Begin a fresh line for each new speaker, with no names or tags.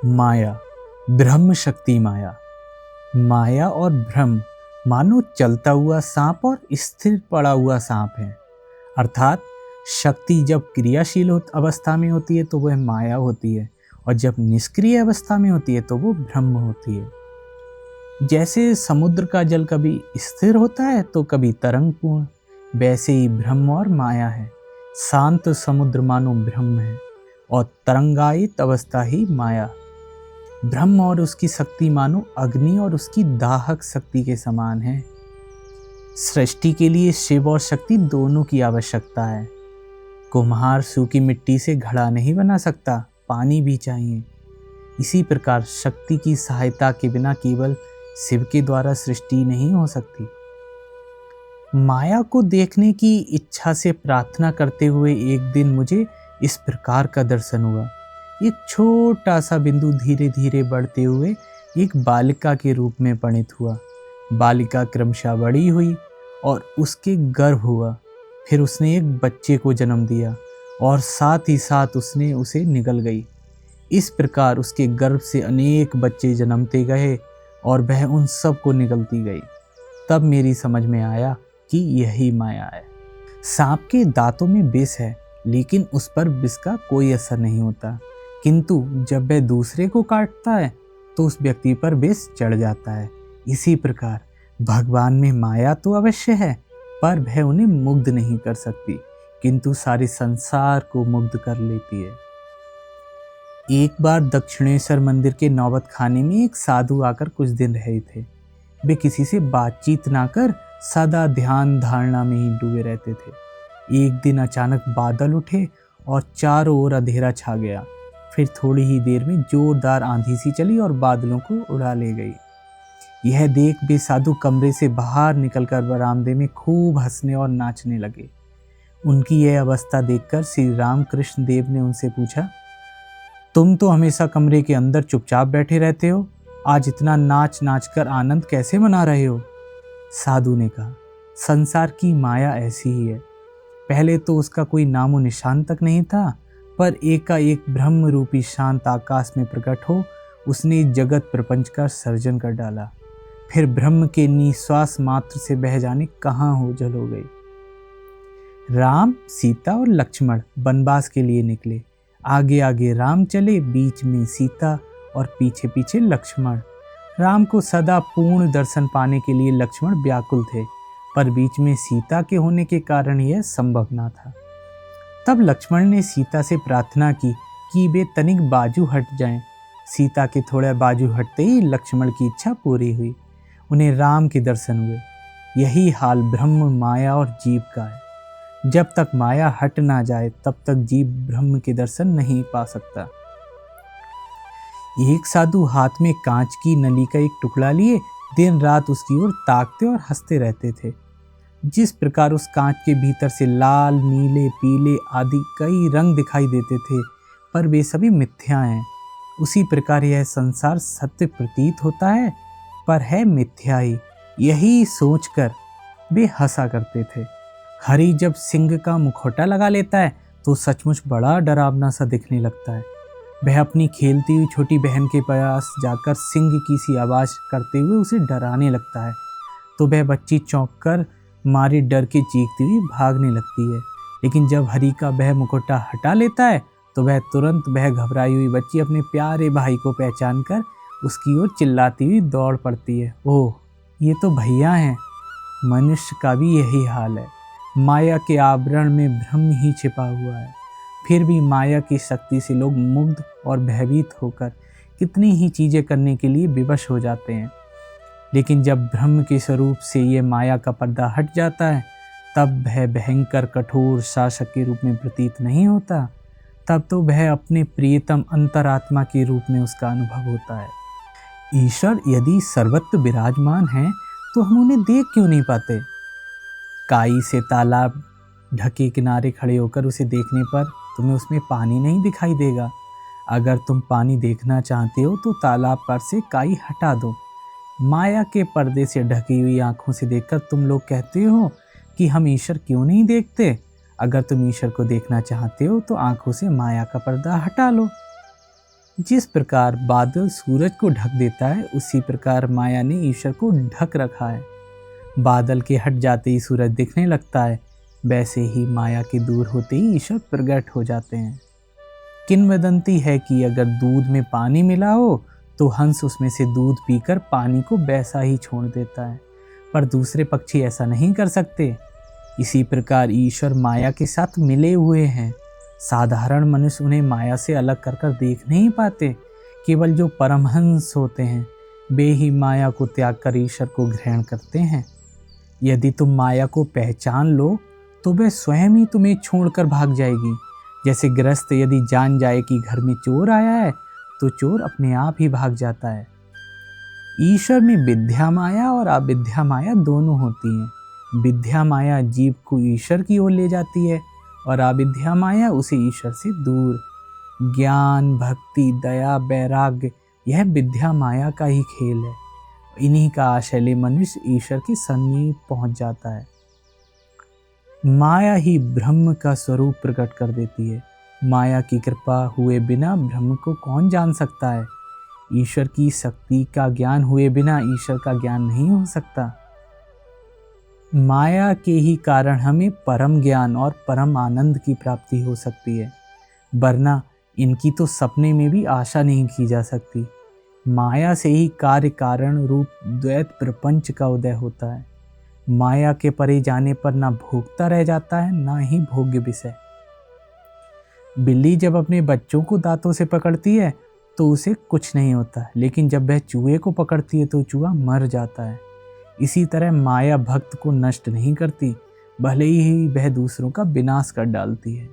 माया, ब्रह्म शक्ति माया। माया और ब्रह्म मानो चलता हुआ सांप और स्थिर पड़ा हुआ सांप है। अर्थात शक्ति जब क्रियाशील अवस्था में होती है तो वह माया होती है, और जब निष्क्रिय अवस्था में होती है तो वो ब्रह्म होती है। जैसे समुद्र का जल कभी स्थिर होता है तो कभी तरंगपूर्ण, वैसे ही ब्रह्म और माया है। शांत समुद्र मानो ब्रह्म है और तरंगायित अवस्था ही माया। ब्रह्म और उसकी शक्ति मानो अग्नि और उसकी दाहक शक्ति के समान है। सृष्टि के लिए शिव और शक्ति दोनों की आवश्यकता है। कुम्हार सूखी मिट्टी से घड़ा नहीं बना सकता, पानी भी चाहिए। इसी प्रकार शक्ति की सहायता के बिना केवल शिव के द्वारा सृष्टि नहीं हो सकती। माया को देखने की इच्छा से प्रार्थना करते हुए एक दिन मुझे इस प्रकार का दर्शन हुआ। एक छोटा सा बिंदु धीरे धीरे बढ़ते हुए एक बालिका के रूप में परिणित हुआ। बालिका क्रमशः बड़ी हुई और उसके गर्भ हुआ। फिर उसने एक बच्चे को जन्म दिया और साथ ही साथ उसने उसे निगल गई। इस प्रकार उसके गर्भ से अनेक बच्चे जन्मते गए और वह उन सब को निगलती गई। तब मेरी समझ में आया कि यही माया है। सांप के दांतों में विष है, लेकिन उस पर विष का कोई असर नहीं होता, किंतु जब वह दूसरे को काटता है तो उस व्यक्ति पर विष चढ़ जाता है। इसी प्रकार भगवान में माया तो अवश्य है, पर वह उन्हें मुग्ध नहीं कर सकती, किंतु सारे संसार को मुग्ध कर लेती है। एक बार दक्षिणेश्वर मंदिर के नौबत खाने में एक साधु आकर कुछ दिन रहे थे। वे किसी से बातचीत ना कर सदा ध्यान धारणा में ही डूबे रहते थे। एक दिन अचानक बादल उठे और चारों ओर अंधेरा छा गया। फिर थोड़ी ही देर में जोरदार आंधी सी चली और बादलों को उड़ा ले गई। यह देख वे साधु कमरे से बाहर निकलकर बरामदे में खूब हंसने और नाचने लगे। उनकी यह अवस्था देखकर श्री रामकृष्ण देव ने उनसे पूछा, तुम तो हमेशा कमरे के अंदर चुपचाप बैठे रहते हो, आज इतना नाच नाच कर आनंद कैसे मना रहे हो? साधु ने कहा, संसार की माया ऐसी ही है। पहले तो उसका कोई नामो निशान तक नहीं था, पर एकाएक ब्रह्म रूपी शांत आकाश में प्रकट हो उसने जगत प्रपंच का सर्जन कर डाला। फिर ब्रह्म के निश्वास मात्र से बह जाने कहाँ हो जल हो गई। राम, सीता और लक्ष्मण वनवास के लिए निकले। आगे आगे राम चले, बीच में सीता और पीछे पीछे लक्ष्मण। राम को सदा पूर्ण दर्शन पाने के लिए लक्ष्मण व्याकुल थे, पर बीच में सीता के होने के कारण यह संभव न था। तब लक्ष्मण ने सीता से प्रार्थना की कि वे तनिक बाजू हट जाएं। सीता के थोड़ा बाजू हटते ही लक्ष्मण की इच्छा पूरी हुई। उन्हें राम के दर्शन हुए। यही हाल ब्रह्म, माया और जीव का है। जब तक माया हट ना जाए तब तक जीव ब्रह्म के दर्शन नहीं पा सकता। एक साधु हाथ में कांच की नली का एक टुकड़ा लिए दिन रात उसकी ओर ताकते और हंसते रहते थे। जिस प्रकार उस कांच के भीतर से लाल, नीले, पीले आदि कई रंग दिखाई देते थे, पर वे सभी मिथ्या हैं, उसी प्रकार यह संसार सत्य प्रतीत होता है पर है मिथ्या ही। यही सोचकर वे हंसा करते थे। हरि जब सिंह का मुखौटा लगा लेता है तो सचमुच बड़ा डरावना सा दिखने लगता है। वह अपनी खेलती हुई छोटी बहन के पास जाकर सिंह की सी आवाज़ करते हुए उसे डराने लगता है, तो वह बच्ची चौंक कर मारे डर के चीखती हुई भागने लगती है। लेकिन जब हरि का वह मुखौटा हटा लेता है तो वह तुरंत वह घबराई हुई बच्ची अपने प्यारे भाई को पहचान कर उसकी ओर चिल्लाती हुई दौड़ पड़ती है। ओह, ये तो भैया हैं। मनुष्य का भी यही हाल है। माया के आवरण में ब्रह्म ही छिपा हुआ है। फिर भी माया की शक्ति से लोग मुग्ध और भयभीत होकर कितनी ही चीज़ें करने के लिए विवश हो जाते हैं। लेकिन जब ब्रह्म के स्वरूप से ये माया का पर्दा हट जाता है तब वह भयंकर कठोर शासक के रूप में प्रतीत नहीं होता। तब तो वह अपने प्रियतम अंतरात्मा के रूप में उसका अनुभव होता है। ईश्वर यदि सर्वत्र विराजमान है तो हम उन्हें देख क्यों नहीं पाते? काई से तालाब ढके किनारे खड़े होकर उसे देखने पर तुम्हें उसमें पानी नहीं दिखाई देगा। अगर तुम पानी देखना चाहते हो तो तालाब पर से काई हटा दो। माया के पर्दे से ढकी हुई आंखों से देखकर तुम लोग कहते हो कि हम ईश्वर क्यों नहीं देखते। अगर तुम ईश्वर को देखना चाहते हो तो आंखों से माया का पर्दा हटा लो। जिस प्रकार बादल सूरज को ढक देता है, उसी प्रकार माया ने ईश्वर को ढक रखा है। बादल के हट जाते ही सूरज दिखने लगता है, वैसे ही माया के दूर होते ही ईश्वर प्रकट हो जाते हैं। किंवदंती है कि अगर दूध में पानी मिला हो तो हंस उसमें से दूध पीकर पानी को वैसा ही छोड़ देता है, पर दूसरे पक्षी ऐसा नहीं कर सकते। इसी प्रकार ईश्वर माया के साथ मिले हुए हैं। साधारण मनुष्य उन्हें माया से अलग कर देख नहीं पाते। केवल जो परमहंस होते हैं वे ही माया को त्याग कर ईश्वर को ग्रहण करते हैं। यदि तुम माया को पहचान लो तो वह स्वयं ही तुम्हें छोड़कर भाग जाएगी। जैसे गृहस्थ यदि जान जाए कि घर में चोर आया है तो चोर अपने आप ही भाग जाता है। ईश्वर में विद्या माया और अविद्या माया दोनों होती हैं। विद्या माया जीव को ईश्वर की ओर ले जाती है और अविद्या माया उसे ईश्वर से दूर। ज्ञान, भक्ति, दया, वैराग्य यह विद्या माया का ही खेल है। इन्हीं का आश्रय ले मनुष्य ईश्वर के समीप पहुंच जाता है। माया ही ब्रह्म का स्वरूप प्रकट कर देती है। माया की कृपा हुए बिना ब्रह्म को कौन जान सकता है। ईश्वर की शक्ति का ज्ञान हुए बिना ईश्वर का ज्ञान नहीं हो सकता। माया के ही कारण हमें परम ज्ञान और परम आनंद की प्राप्ति हो सकती है, वरना इनकी तो सपने में भी आशा नहीं की जा सकती। माया से ही कार्य कारण रूप द्वैत प्रपंच का उदय होता है। माया के परे जाने पर ना भोगता रह जाता है, ना ही भोग्य विषय। बिल्ली जब अपने बच्चों को दांतों से पकड़ती है तो उसे कुछ नहीं होता, लेकिन जब वह चूहे को पकड़ती है तो चूहा मर जाता है। इसी तरह माया भक्त को नष्ट नहीं करती, भले ही वह दूसरों का विनाश कर डालती है।